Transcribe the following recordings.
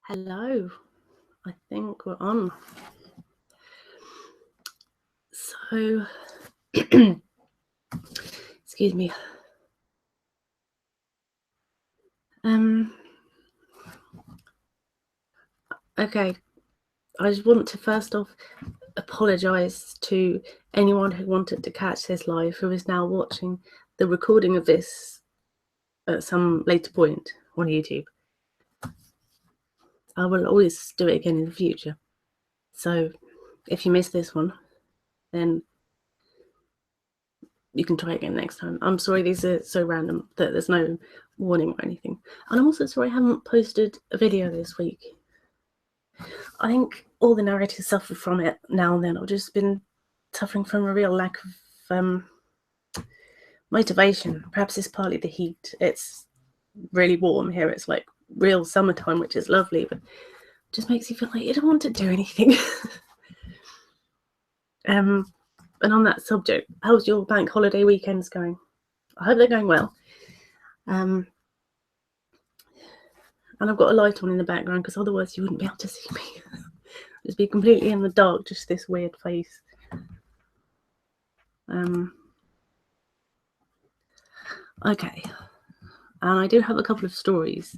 Hello, I think we're on. So, excuse me. Okay, I just want to first off apologise to anyone who wanted to catch this live who is now watching the recording of this at some later point on YouTube. I will always do it again in the future. So, if you missed this one, then you can try again next time. I'm sorry these are so random that there's no warning or anything. And I'm also sorry I haven't posted a video this week. I think all the narrators suffer from it now and then. I've just been suffering from a real lack of motivation. Perhaps it's partly the heat. It's really warm here. It's like real summertime, which is lovely, but it just makes you feel like you don't want to do anything. And on that subject, how's your bank holiday weekends going? I hope they're going well. And I've got a light on in the background because otherwise you wouldn't be able to see me. Just be completely in the dark, just this weird face. Okay, and I do have a couple of stories.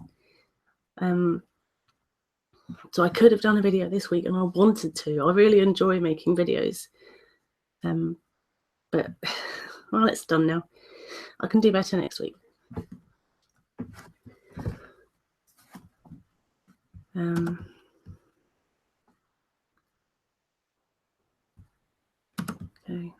So I could have done a video this week, and I wanted to. I really enjoy making videos. But, well, it's done now. I can do better next week. Okay.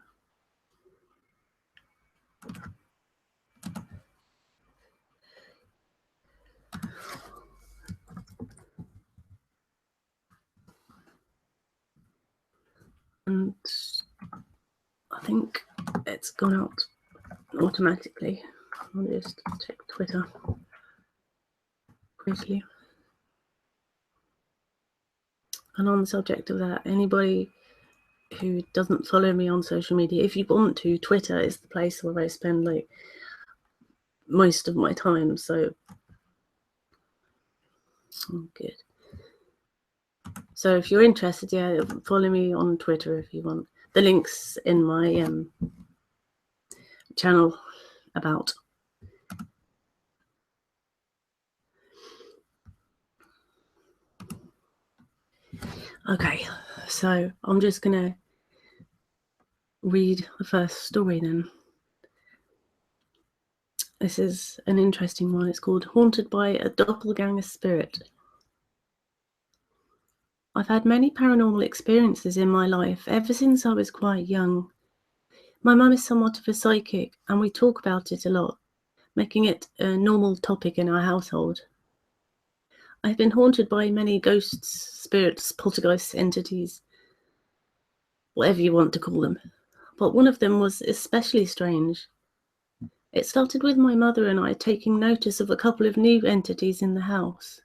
And I think it's gone out automatically. I'll just check Twitter quickly. And on the subject of that, anybody who doesn't follow me on social media, if you want to, Twitter is the place where I spend like most of my time. So good. So if you're interested, yeah, follow me on Twitter if you want. The link's in my channel about. Okay, so I'm just gonna read the first story then. This is an interesting one. It's called Haunted by a Doppelganger Spirit. I've had many paranormal experiences in my life ever since I was quite young. My mum is somewhat of a psychic, and we talk about it a lot, making it a normal topic in our household. I've been haunted by many ghosts, spirits, poltergeists, entities, whatever you want to call them. But one of them was especially strange. It started with my mother and I taking notice of a couple of new entities in the house.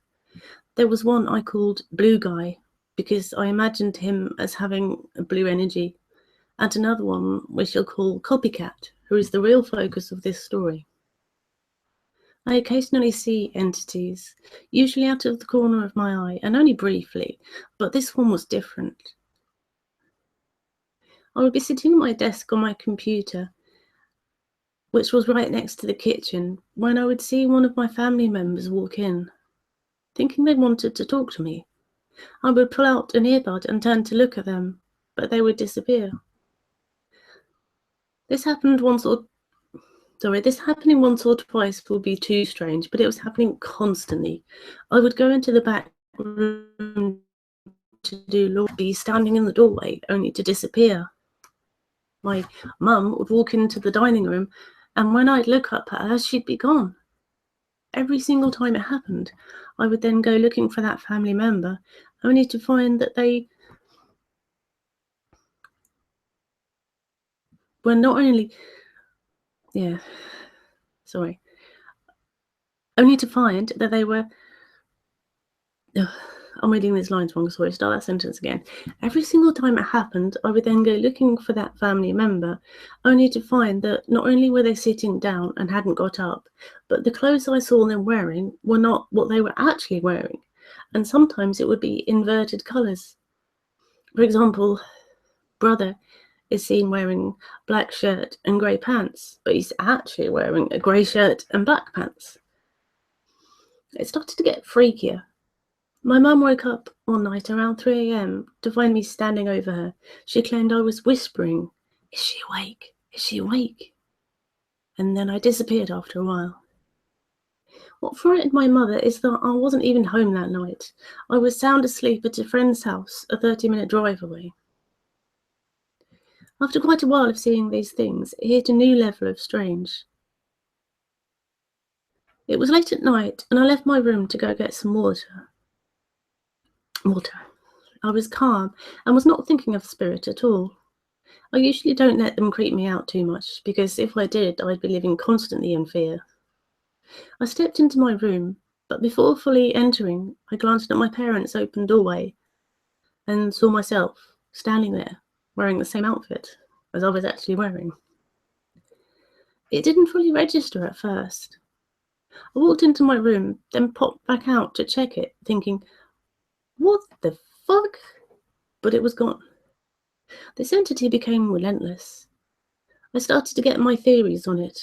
There was one I called Blue Guy, because I imagined him as having a blue energy, and another one we shall call Copycat, who is the real focus of this story. I occasionally see entities, usually out of the corner of my eye, and only briefly, but this one was different. I would be sitting at my desk on my computer, which was right next to the kitchen, when I would see one of my family members walk in. Thinking they wanted to talk to me, I would pull out an earbud and turn to look at them, but they would disappear. This happening once or twice will be too strange, but it was happening constantly. I would go into the back room to do laundry, standing in the doorway, only to disappear. My mum would walk into the dining room, and when I'd look up at her, she'd be gone. Every single time it happened, I would then go looking for that family member, only to find that they were not only... only to find that they were... I'm reading these lines wrong, sorry, start that sentence again. Every single time it happened, I would then go looking for that family member, only to find that not only were they sitting down and hadn't got up, but the clothes I saw them wearing were not what they were actually wearing. and sometimes it would be inverted colours. For example, brother is seen wearing black shirt and grey pants, but he's actually wearing a grey shirt and black pants. It started to get freakier. My mum woke up one night around 3 a.m. to find me standing over her. She claimed I was whispering, "Is she awake? Is she awake?" And then I disappeared after a while. What frightened my mother is that I wasn't even home that night. I was sound asleep at a friend's house, a 30-minute drive away. After quite a while of seeing these things, it hit a new level of strange. It was late at night, and I left my room to go get some water. I was calm and was not thinking of spirit at all. I usually don't let them creep me out too much, because if I did, I'd be living constantly in fear. I stepped into my room, but before fully entering, I glanced at my parents' open doorway and saw myself standing there, wearing the same outfit as I was actually wearing. It didn't fully register at first. I walked into my room, then popped back out to check it, thinking, what the fuck? But it was gone. This entity became relentless. I started to get my theories on it,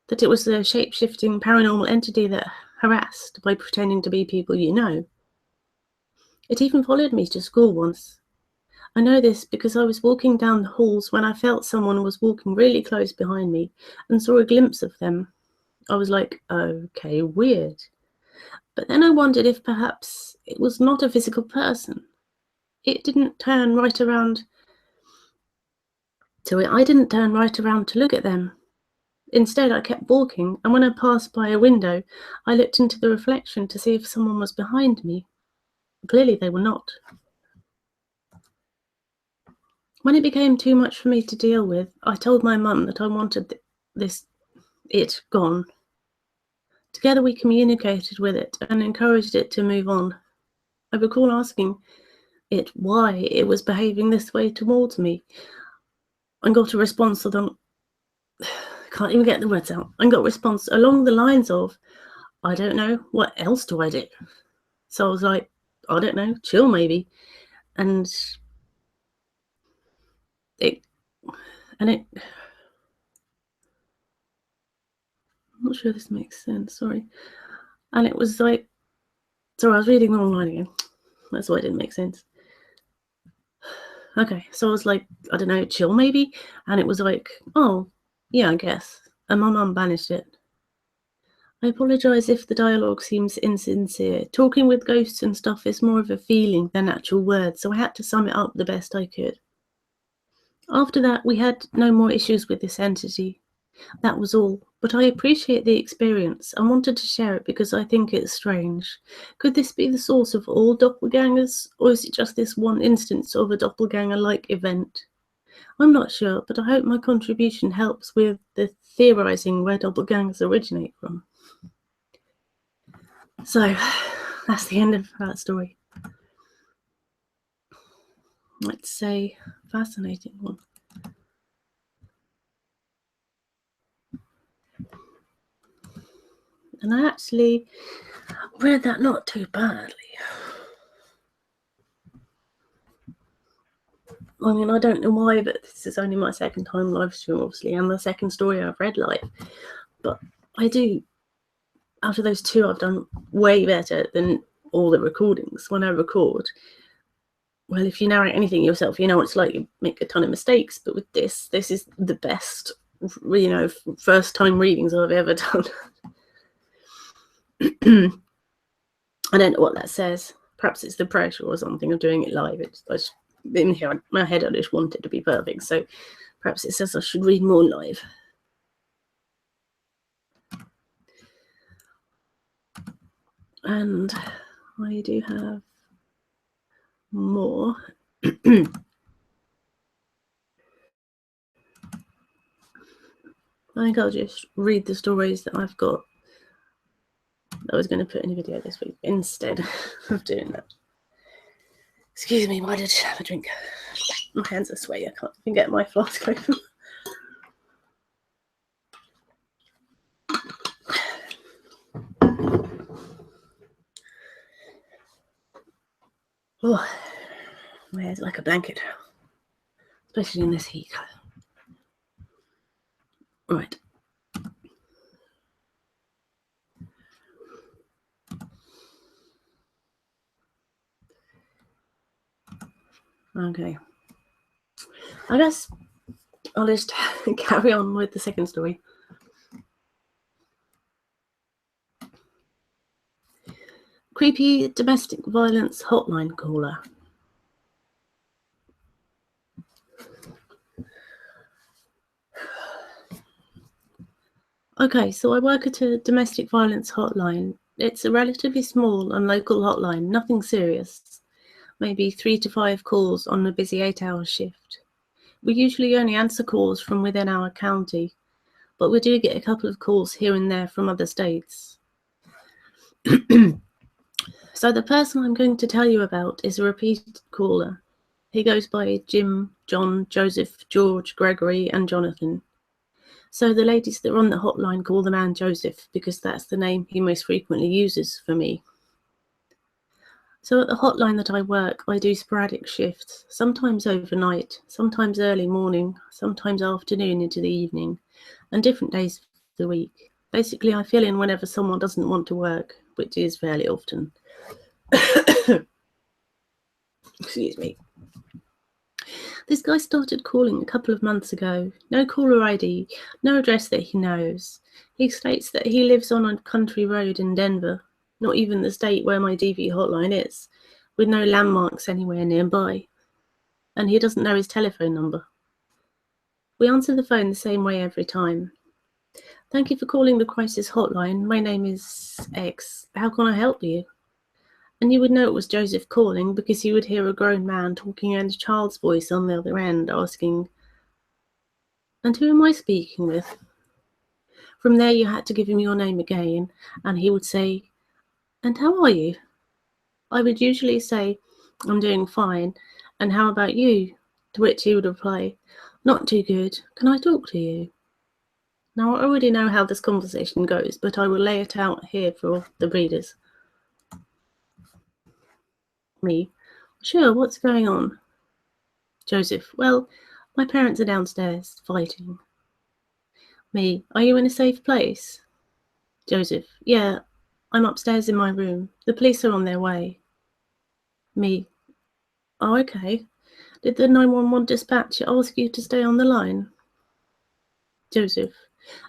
that it was a shape-shifting paranormal entity that harassed by pretending to be people you know. It even followed me to school once. I know this because I was walking down the halls when I felt someone was walking really close behind me and saw a glimpse of them. I was like, okay, weird. But then I wondered if perhaps it was not a physical person. It didn't turn right around. So I didn't turn right around to look at them. Instead, I kept walking, and when I passed by a window, I looked into the reflection to see if someone was behind me. Clearly, they were not. When it became too much for me to deal with, I told my mum that I wanted it gone. Together, we communicated with it and encouraged it to move on. I recall asking it why it was behaving this way towards me, and got a response can't even get the words out. I got a response along the lines of, "I don't know, what else do I do?" So I was like, "I don't know, chill maybe." And I'm not sure this makes sense, sorry. And it was like, sorry, I was reading the wrong line again. That's why it didn't make sense. Okay, so I was like, I don't know, chill maybe? And it was like, oh, yeah, I guess. And my mum banished it. I apologise if the dialogue seems insincere. Talking with ghosts and stuff is more of a feeling than actual words, so I had to sum it up the best I could. After that, we had no more issues with this entity. That was all, but I appreciate the experience and wanted to share it because I think it's strange. Could this be the source of all doppelgangers, or is it just this one instance of a doppelganger-like event? I'm not sure, but I hope my contribution helps with the theorising where doppelgangers originate from. So, that's the end of that story. Let's say, fascinating one. And I actually read that not too badly. I mean, I don't know why, but this is only my second time live stream, obviously, and the second story I've read live. But I do, out of those two, I've done way better than all the recordings. When I record, well, if you narrate anything yourself, you know what it's like. You make a ton of mistakes, but with this is the best, first time readings I've ever done. I don't know what that says. Perhaps it's the pressure or something of doing it live. In here, in my head, I just want it to be perfect. So perhaps it says I should read more live. And I do have more. I think I'll just read the stories that I've got that I was going to put in a video this week instead of doing that. Excuse me, why did I have a drink? My hands are sweaty, I can't even get my flask open. Oh, my hair's like a blanket, especially in this heat. Right. Okay. I guess I'll just carry on with the second story. Creepy domestic violence hotline caller. Okay, so I work at a domestic violence hotline. It's a relatively small and local hotline, nothing serious. Maybe 3 to 5 calls on a busy 8-hour shift. We usually only answer calls from within our county, but we do get a couple of calls here and there from other states. So the person I'm going to tell you about is a repeat caller. He goes by Jim, John, Joseph, George, Gregory, and Jonathan. So the ladies that are on the hotline call the man Joseph because that's the name he most frequently uses for me. So at the hotline that I work, I do sporadic shifts, sometimes overnight, sometimes early morning, sometimes afternoon into the evening, and different days of the week. Basically, I fill in whenever someone doesn't want to work, which is fairly often. Excuse me. This guy started calling a couple of months ago. No caller ID, no address that he knows. He states that he lives on a country road in Denver, not even the state where my DV hotline is, with no landmarks anywhere nearby. And he doesn't know his telephone number. We answer the phone the same way every time. Thank you for calling the crisis hotline. My name is X. How can I help you? And you would know it was Joseph calling because you would hear a grown man talking in a child's voice on the other end, asking, "And who am I speaking with?" From there, you had to give him your name again, and he would say, "And how are you?" I would usually say, "I'm doing fine, and how about you?" To which he would reply, "Not too good. Can I talk to you?" Now, I already know how this conversation goes, but I will lay it out here for the readers. Me: "Sure, what's going on?" Joseph: "Well, my parents are downstairs, fighting." Me: "Are you in a safe place?" Joseph: "Yeah, I'm upstairs in my room. The police are on their way." Me: "Oh, okay. Did the 911 dispatcher ask you to stay on the line?" Joseph: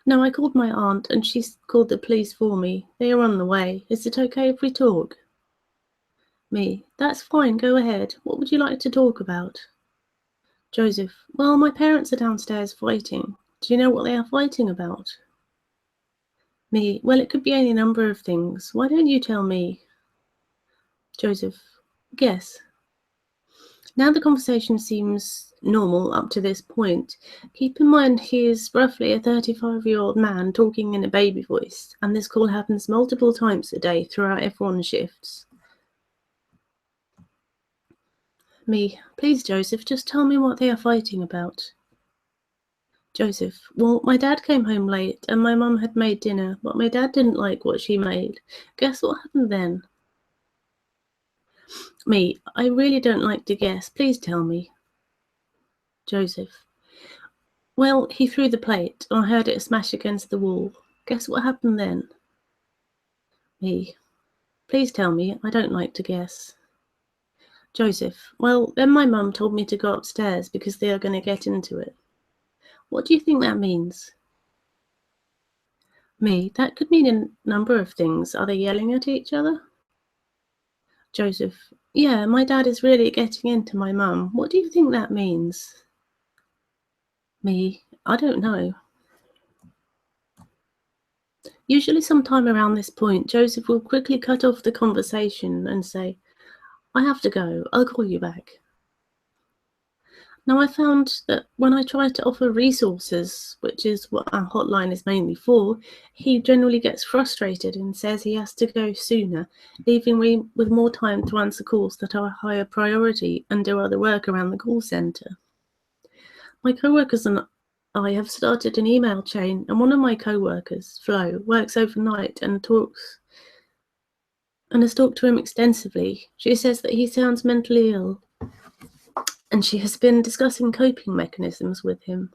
"No, I called my aunt and she's called the police for me. They are on the way. Is it okay if we talk?" Me: "That's fine, go ahead. What would you like to talk about?" Joseph: "Well, my parents are downstairs fighting. Do you know what they are fighting about?" Me: "Well, it could be any number of things. Why don't you tell me?" Joseph: "Guess." Now the conversation seems normal up to this point. Keep in mind he is roughly a 35-year-old man talking in a baby voice, and this call happens multiple times a day throughout everyone's shifts. Me: "Please, Joseph, just tell me what they are fighting about." Joseph: "Well, my dad came home late and my mum had made dinner, but my dad didn't like what she made. Guess what happened then?" Me: "I really don't like to guess. Please tell me." Joseph: "Well, he threw the plate. I heard it smash against the wall. Guess what happened then?" Me: "Please tell me. I don't like to guess." Joseph: "Well, then my mum told me to go upstairs because they are going to get into it. What do you think that means?" Me: "That could mean a number of things. Are they yelling at each other?" Joseph: "Yeah, my dad is really getting into my mum. What do you think that means?" Me: "I don't know." Usually sometime around this point, Joseph will quickly cut off the conversation and say, "I have to go. I'll call you back." Now, I found that when I try to offer resources, which is what our hotline is mainly for, he generally gets frustrated and says he has to go sooner, leaving me with more time to answer calls that are a higher priority and do other work around the call centre. My co-workers and I have started an email chain, and one of my co-workers, Flo, works overnight and talks and has talked to him extensively. She says that he sounds mentally ill, and she has been discussing coping mechanisms with him.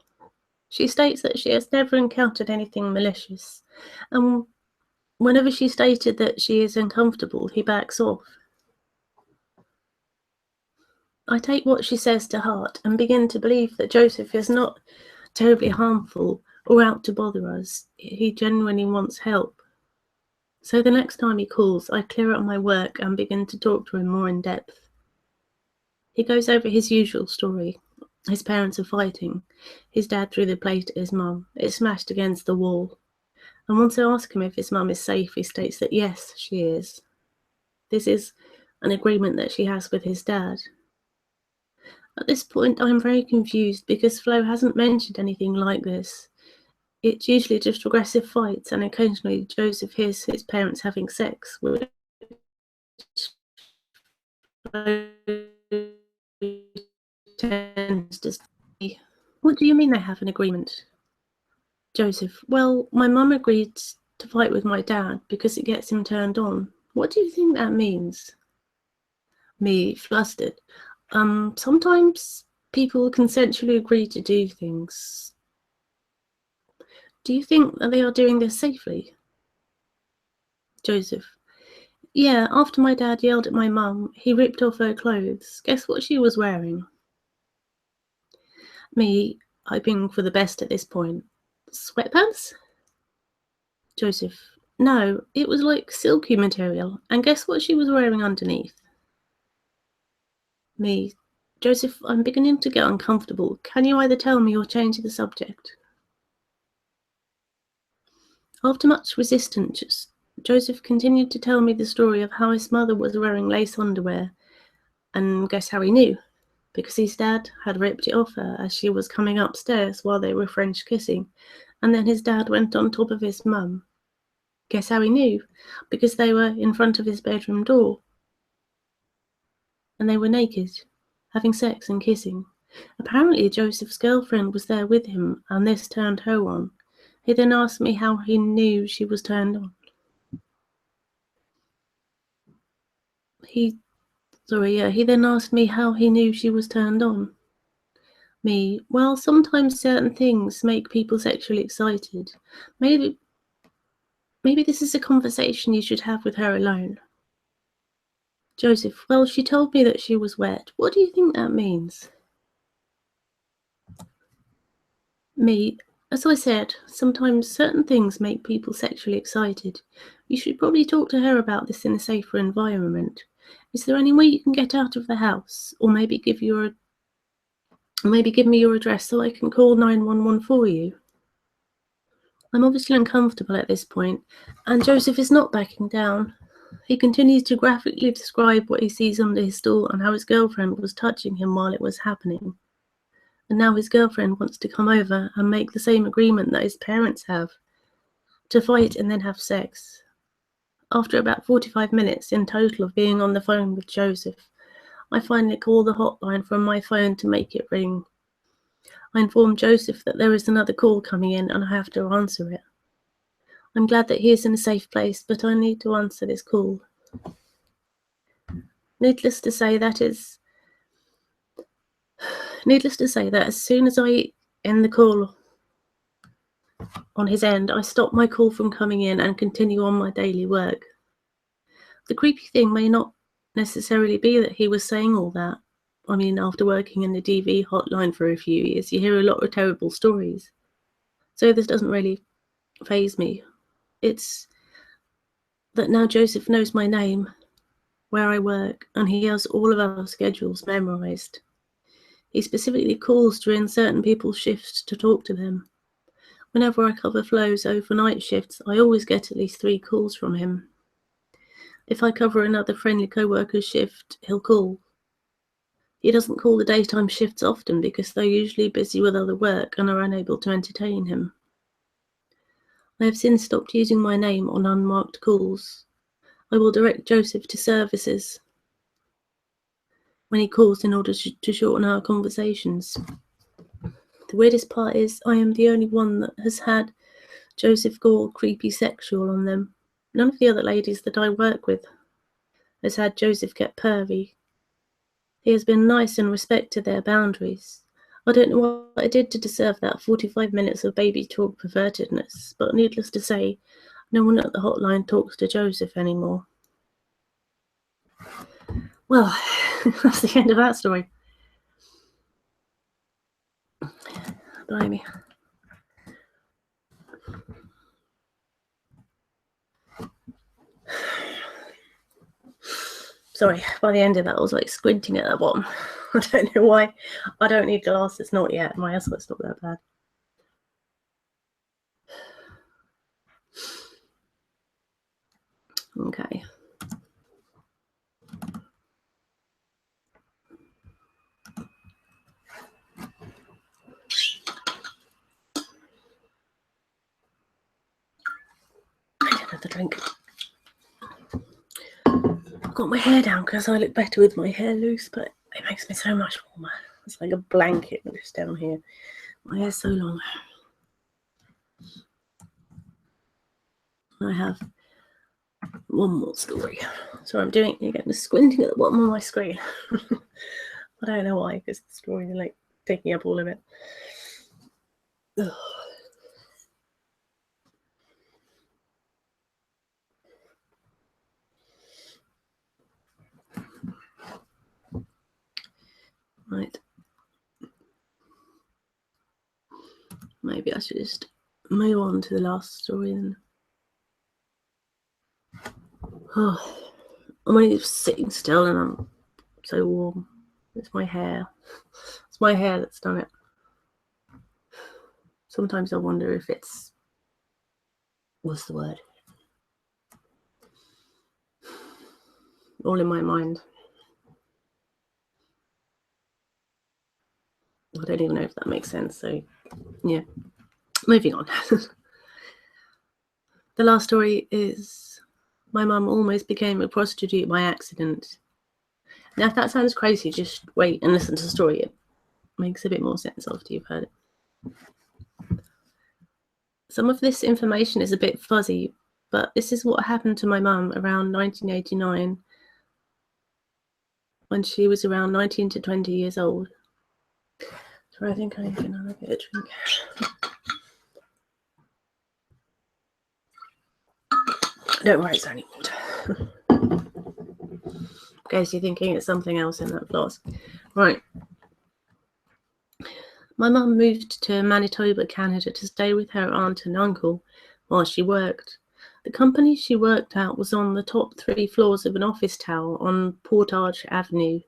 She states that she has never encountered anything malicious, and whenever she stated that she is uncomfortable, he backs off. I take what she says to heart and begin to believe that Joseph is not terribly harmful or out to bother us. He genuinely wants help. So the next time he calls, I clear up my work and begin to talk to him more in depth. He goes over his usual story. His parents are fighting. His dad threw the plate at his mum. It smashed against the wall. And once I ask him if his mum is safe, he states that yes, she is. This is an agreement that she has with his dad. At this point, I'm very confused because Flo hasn't mentioned anything like this. It's usually just aggressive fights, and occasionally Joseph hears his parents having sex, which Flo tends to say. What do you mean they have an agreement? Joseph: well, my mum agreed to fight with my dad because it gets him turned on. What do you think that means? Me, flustered. Sometimes people consensually agree to do things. Do you think that they are doing this safely? Joseph: yeah, after my dad yelled at my mum, he ripped off her clothes. Guess what she was wearing? Me, hoping for the best at this point. Sweatpants? Joseph: no, it was like silky material. And guess what she was wearing underneath? Me, Joseph, I'm beginning to get uncomfortable. Can you either tell me or change the subject? After much resistance, Joseph continued to tell me the story of how his mother was wearing lace underwear. And guess how he knew? Because his dad had ripped it off her as she was coming upstairs while they were French kissing, and then his dad went on top of his mum. Guess how he knew? Because they were in front of his bedroom door, and they were naked, having sex and kissing. Apparently Joseph's girlfriend was there with him, and this turned her on. He then asked me how he knew she was turned on. He then asked me how he knew she was turned on. Me, well, sometimes certain things make people sexually excited. Maybe this is a conversation you should have with her alone. Joseph, well, she told me that she was wet. What do you think that means? Me, as I said, sometimes certain things make people sexually excited. You should probably talk to her about this in a safer environment. Is there any way you can get out of the house? Or maybe give me your address so I can call 911 for you? I'm obviously uncomfortable at this point, and Joseph is not backing down. He continues to graphically describe what he sees under his stool and how his girlfriend was touching him while it was happening. And now his girlfriend wants to come over and make the same agreement that his parents have, to fight and then have sex. After about 45 minutes in total of being on the phone with Joseph, I finally call the hotline from my phone to make it ring. I inform Joseph that there is another call coming in and I have to answer it. I'm glad that he is in a safe place, but I need to answer this call. Needless to say that as soon as I end the call on his end, I stop my call from coming in and continue on my daily work. The creepy thing may not necessarily be that he was saying all that. I mean, after working in the DV hotline for a few years, you hear a lot of terrible stories. So this doesn't really faze me. It's that now Joseph knows my name, where I work, and he has all of our schedules memorized. He specifically calls during certain people's shifts to talk to them. Whenever I cover Flo's overnight shifts, I always get at least 3 calls from him. If I cover another friendly co-worker's shift, he'll call. He doesn't call the daytime shifts often because they're usually busy with other work and are unable to entertain him. I have since stopped using my name on unmarked calls. I will direct Joseph to services when he calls in order to shorten our conversations. The weirdest part is I am the only one that has had Joseph go all creepy sexual on them. None of the other ladies that I work with has had Joseph get pervy. He has been nice and respected their boundaries. I don't know what I did to deserve that 45 minutes of baby talk pervertedness, but needless to say, no one at the hotline talks to Joseph anymore. Well, that's the end of that story. Blimey. Sorry, by the end of that, I was like squinting at the bottom. I don't know why. I don't need glasses, not yet. My eyesight's not that bad. Okay. I didn't have the drink. I've got my hair down because I look better with my hair loose, but it makes me so much warmer. It's like a blanket just down here. My hair's so long. I have one more story. So I'm doing, you're getting squinting at the bottom of my screen. I don't know why, because the story is like taking up all of it. Ugh. Right. Maybe I should just move on to the last story then. Oh, I'm only sitting still and I'm so warm. It's my hair. It's my hair that's done it. Sometimes I wonder if it's, what's the word? All in my mind. I don't even know if that makes sense. So, yeah. Moving on. The last story is my mum almost became a prostitute by accident. Now, if that sounds crazy, just wait and listen to the story. It makes a bit more sense after you've heard it. Some of this information is a bit fuzzy, but this is what happened to my mum around 1989 when she was around 19 to 20 years old. So I think I need another bit of drink. Don't worry, it's only water. In case you're thinking it's something else in that flask. Right. My mum moved to Manitoba, Canada to stay with her aunt and uncle while she worked. The company she worked at was on the top 3 floors of an office tower on Portage Avenue.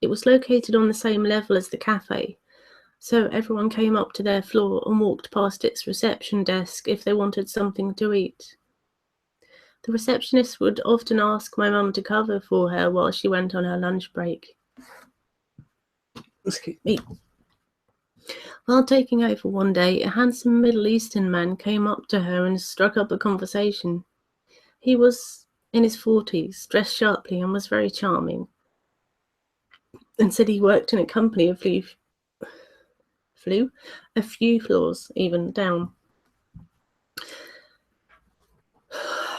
It was located on the same level as the cafe, so everyone came up to their floor and walked past its reception desk if they wanted something to eat. The receptionist would often ask my mum to cover for her while she went on her lunch break. Excuse me. While taking over one day, a handsome Middle Eastern man came up to her and struck up a conversation. He was in his 40s, dressed sharply, and was very charming, and said he worked in a company a few floors even down.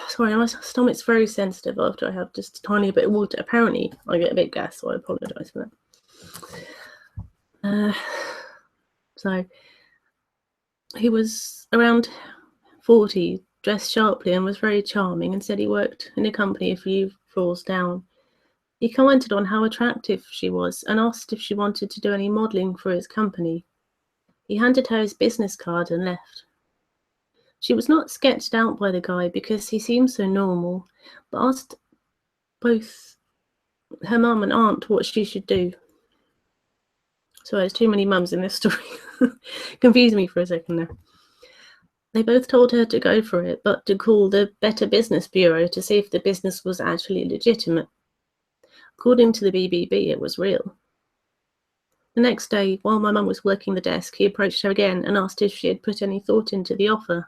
Sorry, my stomach's very sensitive after I have just a tiny bit of water. Apparently, I get a bit gas, so I apologise for that. So, he was around 40, dressed sharply, and was very charming, and said he worked in a company a few floors down. He commented on how attractive she was and asked if she wanted to do any modelling for his company. He handed her his business card and left. She was not sketched out by the guy because he seemed so normal, but asked both her mum and aunt what she should do. So there's too many mums in this story. Confused me for a second there. They both told her to go for it, but to call the Better Business Bureau to see if the business was actually legitimate. According to the BBB, it was real. The next day, while my mum was working the desk, he approached her again and asked if she had put any thought into the offer.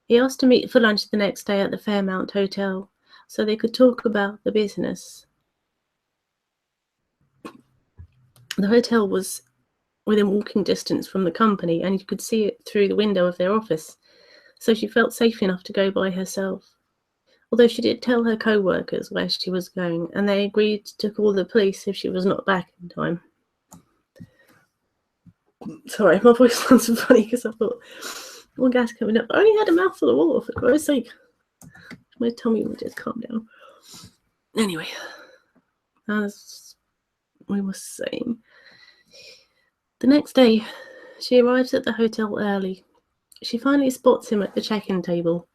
He asked to meet for lunch the next day at the Fairmount Hotel so they could talk about the business. The hotel was within walking distance from the company and you could see it through the window of their office, so she felt safe enough to go by herself. although she did tell her co-workers where she was going, and they agreed to call the police if she was not back in time. Sorry, my voice sounds so funny because I thought, more gas coming up. I only had a mouthful of water, for Christ's sake. My tummy would just calm down. Anyway, as we were saying, the next day, she arrives at the hotel early. She finally spots him at the check-in table.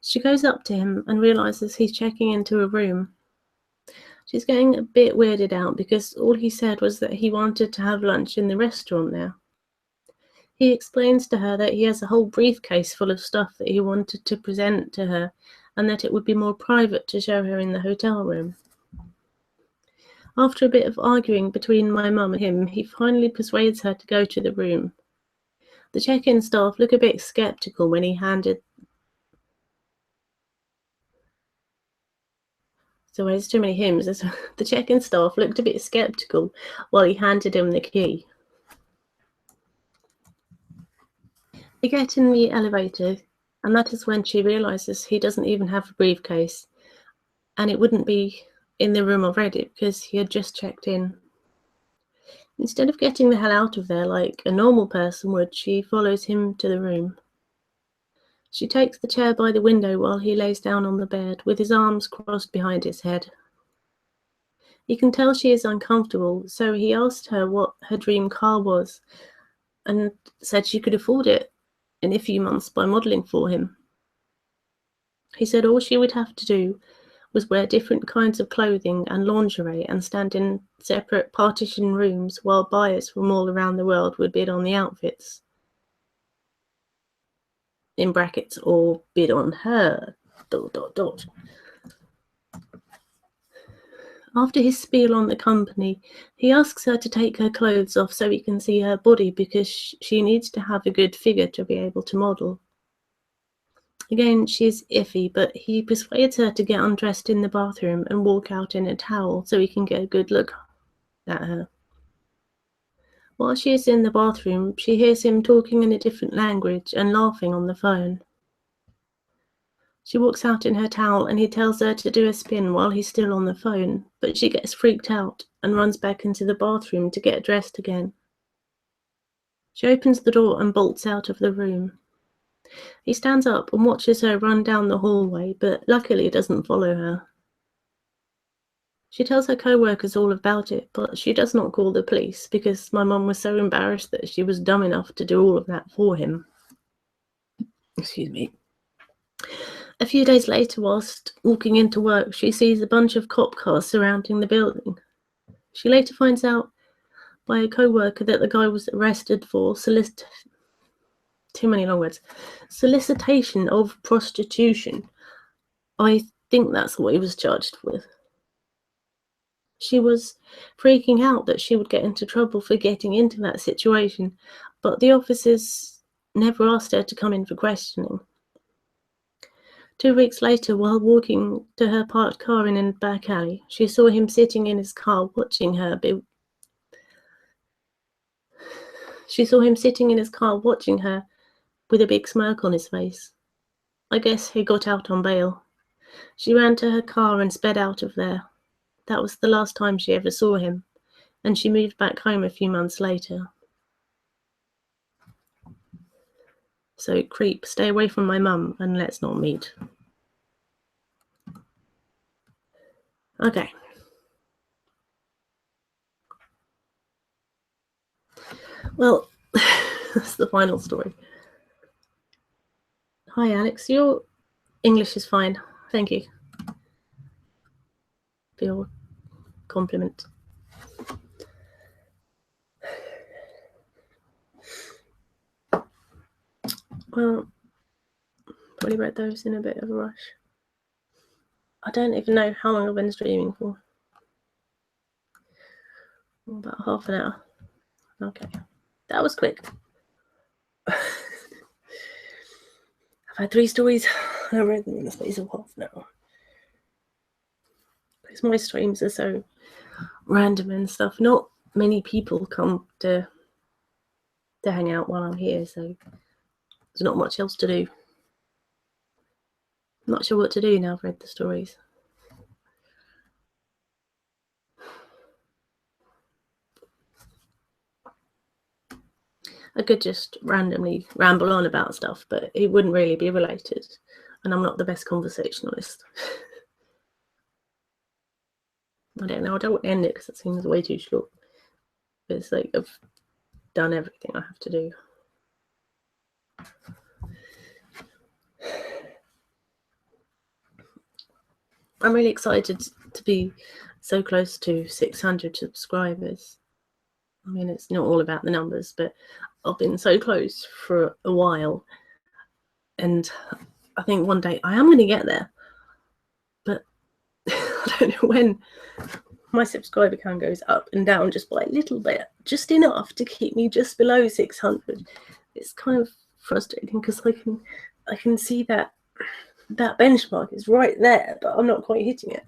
She goes up to him and realizes he's checking into a room. She's getting a bit weirded out because all he said was that he wanted to have lunch in the restaurant there. He explains to her that he has a whole briefcase full of stuff that he wanted to present to her and that it would be more private to show her in the hotel room. After a bit of arguing between my mum and him, he finally persuades her to go to the room. The check-in staff look a bit skeptical when he handed... So there's too many hymns. The check-in staff looked a bit skeptical while he handed him the key. They get in the elevator, and that is when she realizes he doesn't even have a briefcase, and it wouldn't be in the room already because he had just checked in. Instead of getting the hell out of there like a normal person would, she follows him to the room. She takes the chair by the window while he lays down on the bed with his arms crossed behind his head. He can tell she is uncomfortable, so he asked her what her dream car was and said she could afford it in a few months by modelling for him. He said all she would have to do was wear different kinds of clothing and lingerie and stand in separate partition rooms while buyers from all around the world would bid on the outfits. In brackets, or bid on her, ... After his spiel on the company, he asks her to take her clothes off so he can see her body because she needs to have a good figure to be able to model. Again, she's iffy, but he persuades her to get undressed in the bathroom and walk out in a towel so he can get a good look at her. While she is in the bathroom, she hears him talking in a different language and laughing on the phone. She walks out in her towel and he tells her to do a spin while he's still on the phone, but she gets freaked out and runs back into the bathroom to get dressed again. She opens the door and bolts out of the room. He stands up and watches her run down the hallway, but luckily doesn't follow her. She tells her co-workers all about it, but she does not call the police because my mum was so embarrassed that she was dumb enough to do all of that for him. Excuse me. A few days later, whilst walking into work, she sees a bunch of cop cars surrounding the building. She later finds out by a co-worker that the guy was arrested for solicitation of prostitution. I think that's what he was charged with. She was freaking out that she would get into trouble for getting into that situation, but the officers never asked her to come in for questioning. 2 weeks later, while walking to her parked car in a back alley, she saw him sitting in his car watching her with a big smirk on his face. I guess he got out on bail. She ran to her car and sped out of there. That was the last time she ever saw him, and she moved back home a few months later. So, creep, stay away from my mum and let's not meet. Okay. Well, that's the final story. Hi, Alex. Your English is fine. Thank you for your compliment. Well, probably read those in a bit of a rush. I don't even know how long I've been streaming for. About half an hour. Okay. That was quick. I've had 3 stories. I read them in the space of half an hour. Because my streams are so random and stuff. Not many people come to hang out while I'm here, so there's not much else to do. Not sure what to do now I've read the stories. I could just randomly ramble on about stuff, but it wouldn't really be related. And I'm not the best conversationalist. I don't know. I don't want to end it because it seems way too short. But it's like I've done everything I have to do. I'm really excited to be so close to 600 subscribers. I mean, it's not all about the numbers, but I've been so close for a while. And I think one day I am going to get there. But I don't know when. My subscriber count goes up and down just by a little bit, just enough to keep me just below 600. It's kind of frustrating because I can see that benchmark is right there, but I'm not quite hitting it.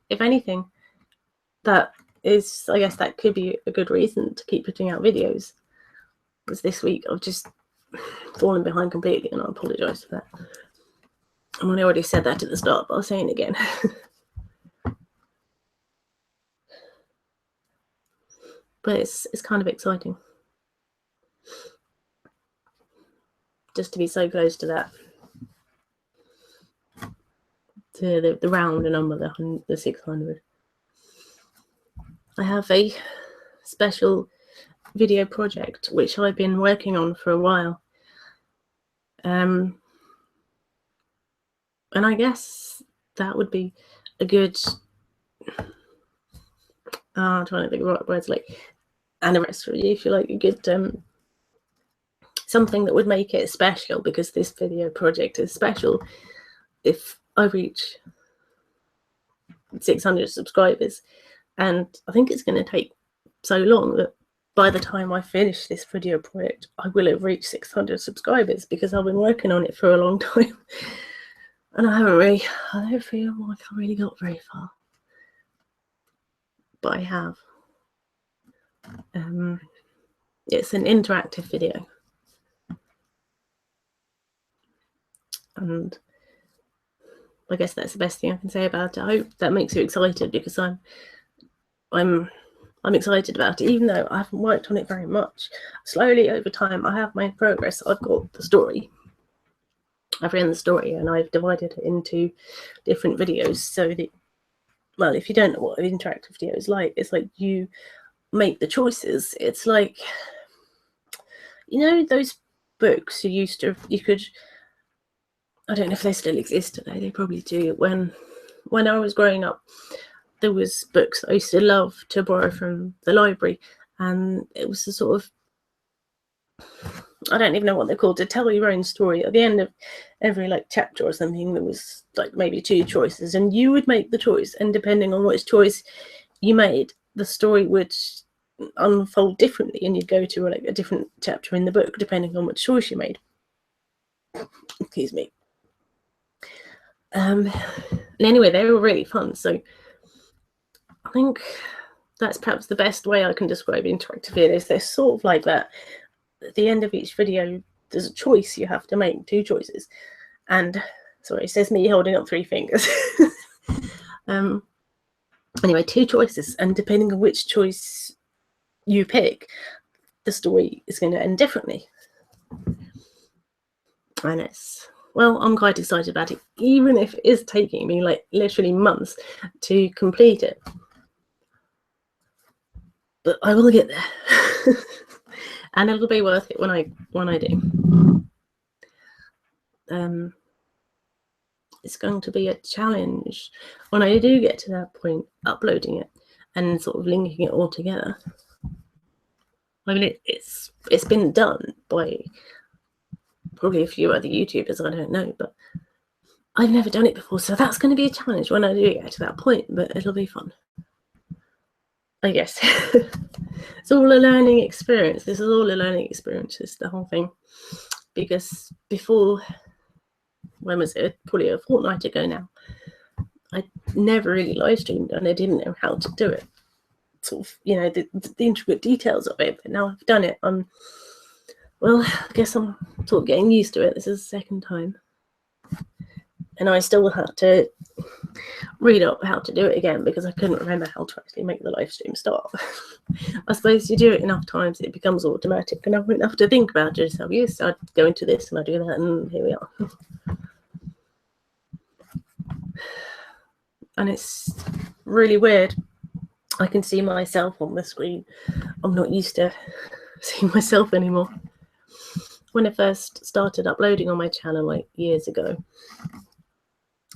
If anything, I guess that could be a good reason to keep putting out videos. Because this week I've just fallen behind completely, and I apologise for that. I mean, I already said that at the start, but I'll say it again. But it's kind of exciting just to be so close to that, to the round number, the 600. I have a special video project which I've been working on for a while, and I guess that would be a good I'm trying to think of the right words, like anniversary, if you like, a good something that would make it special, because this video project is special. If I reach 600 subscribers, and I think it's going to take so long that by the time I finish this video project, I will have reached 600 subscribers, because I've been working on it for a long time. And I don't feel like I really got very far. But I have. It's an interactive video. And I guess that's the best thing I can say about it. I hope that makes you excited, because I'm excited about it, even though I haven't worked on it very much. Slowly over time, I have made progress. I've got the story. I've written the story, and I've divided it into different videos so that, well, if you don't know what an interactive video is like, it's like you make the choices. It's like, you know, those books you could, I don't know if they still exist today, they probably do. When I was growing up, there was books I used to love to borrow from the library, and it was a sort of, I don't even know what they're called, to tell your own story. At the end of every like chapter or something, there was like maybe 2 choices, and you would make the choice, and depending on which choice you made, the story would unfold differently, and you'd go to like a different chapter in the book depending on which choice you made. Excuse me. And anyway, they were really fun. So I think that's perhaps the best way I can describe interactive videos. They're sort of like that. At the end of each video, there's a choice you have to make, 2 choices. And sorry, it says me holding up 3 fingers. Anyway, 2 choices, and depending on which choice you pick, the story is going to end differently. And well, I'm quite excited about it, even if it is taking me like literally months to complete it. But I will get there. And it'll be worth it when I do. It's going to be a challenge when I do get to that point, uploading it and sort of linking it all together. I mean, it's been done by probably a few other YouTubers, I don't know, but I've never done it before, so that's going to be a challenge when I do get to that point, but it'll be fun, I guess. It's all a learning experience. This is all a learning experience, is the whole thing. Because before, when was it? Probably a fortnight ago now, I never really live streamed, and I didn't know how to do it. Sort of, you know, the intricate details of it. But now I've done it, I'm Well, I guess I'm sort of getting used to it. This is the second time. And I still had to read up how to do it again because I couldn't remember how to actually make the live stream start. I suppose you do it enough times, it becomes automatic, and I wouldn't have to think about it. So yes, I'd go into this and I do that, and here we are. And it's really weird. I can see myself on the screen. I'm not used to seeing myself anymore. When I first started uploading on my channel like years ago,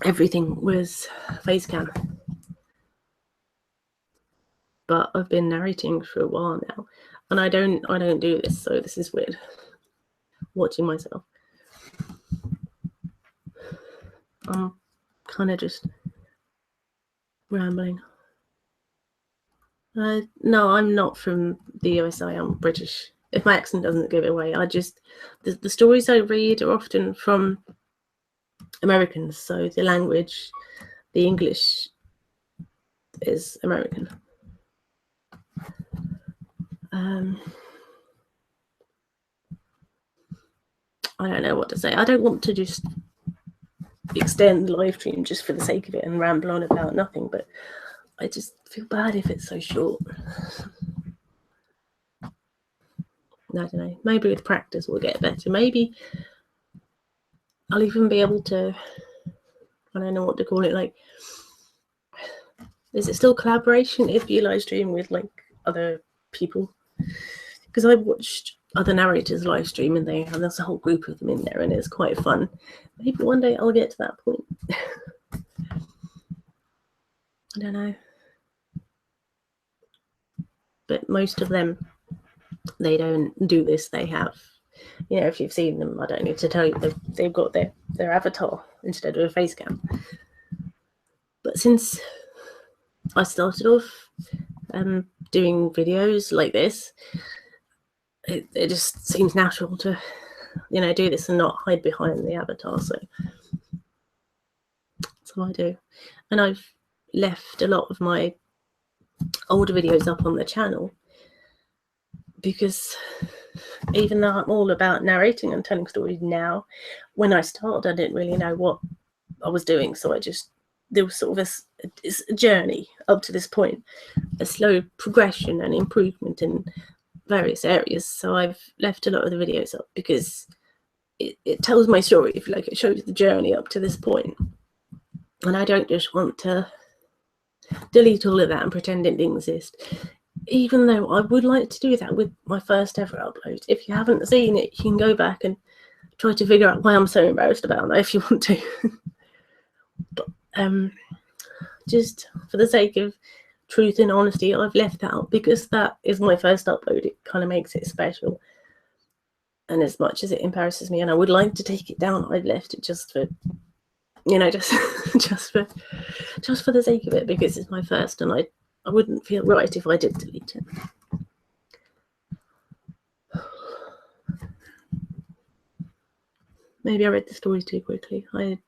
everything was face cam. But I've been narrating for a while now, and I don't do this, so this is weird. Watching myself. I'm kind of just rambling. No, I'm not from the USA. I'm British. If my accent doesn't give it away, the stories I read are often from Americans, so the language, the English is American. I don't know what to say. I don't want to just extend the live stream just for the sake of it and ramble on about nothing, but I just feel bad if it's so short. I don't know. Maybe with practice we'll get better. Maybe I'll even be able to, I don't know what to call it, like, is it still collaboration if you live stream with like other people? Because I've watched other narrators live stream and there's a whole group of them in there and it's quite fun. Maybe one day I'll get to that point. I don't know. But most of them, they don't do this. They have, you know, if you've seen them, I don't need to tell you, they've got their avatar instead of a face cam. But since I started off doing videos like this, it just seems natural to, you know, do this and not hide behind the avatar. So that's what I do. And I've left a lot of my older videos up on the channel because even though I'm all about narrating and telling stories now, when I started, I didn't really know what I was doing. So there was sort of a journey up to this point, a slow progression and improvement in various areas. So I've left a lot of the videos up because it tells my story, if you like. It shows the journey up to this point. And I don't just want to delete all of that and pretend it didn't exist. Even though I would like to do that with my first ever upload. If you haven't seen it, you can go back and try to figure out why I'm so embarrassed about that if you want to. But just for the sake of truth and honesty, I've left that out because that is my first upload. It kind of makes it special. And as much as it embarrasses me and I would like to take it down, I've left it just for, you know, just for the sake of it, because it's my first and I wouldn't feel right if I did delete it. Maybe I read the stories too quickly. I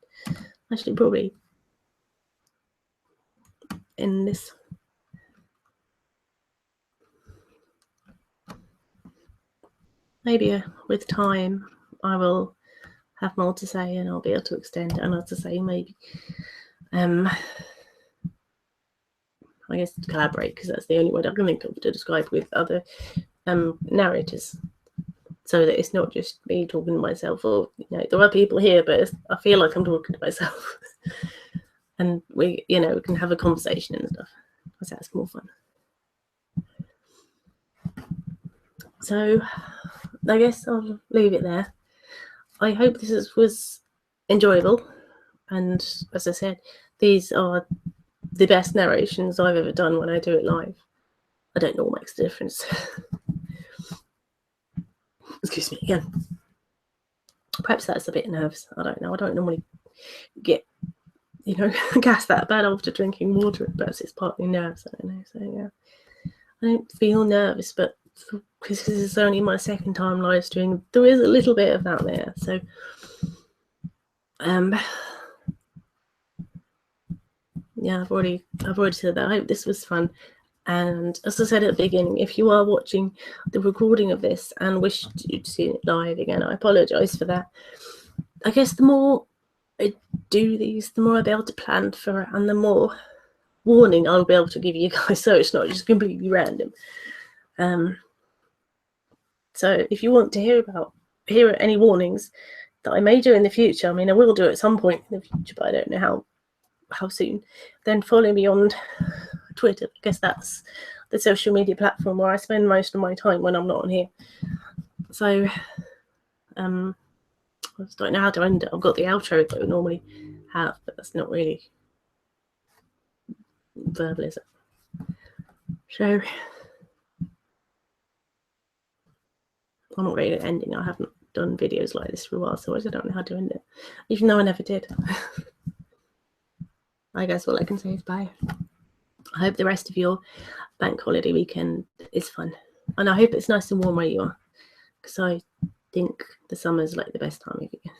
actually probably end this. Maybe with time I will have more to say and I'll be able to extend it. And as I say, maybe I guess collaborate, because that's the only word I can think of to describe, with other narrators, so that it's not just me talking to myself, or, you know, there are people here, but I feel like I'm talking to myself. And we, you know, we can have a conversation and stuff, because that's more fun. So I guess I'll leave it there. I hope this was enjoyable, and as I said, these are the best narrations I've ever done when I do it live. I don't know what makes the difference. Excuse me again. Perhaps that's a bit nervous. I don't know. I don't normally get, you know, gas that bad after drinking water. Perhaps it's partly nerves. I don't know. So yeah, I don't feel nervous, but because this is only my second time live streaming, there is a little bit of that there. So yeah, I've already said that. I hope this was fun. And as I said at the beginning, if you are watching the recording of this and wish to see it live again, I apologise for that. I guess the more I do these, the more I'll be able to plan for it, and the more warning I'll be able to give you guys, so it's not just completely random. So if you want to hear any warnings that I may do in the future, I mean, I will do at some point in the future, but I don't know how soon, then follow me on Twitter. I guess that's the social media platform where I spend most of my time when I'm not on here. So I just don't know how to end it. I've got the outro that I normally have, but that's not really verbal, is it? So I'm not really ending. I haven't done videos like this for a while, so I don't know how to end it, even though I never did. I guess all I can say is bye. I hope the rest of your bank holiday weekend is fun, and I hope it's nice and warm where you are, because I think the summer's like the best time of year.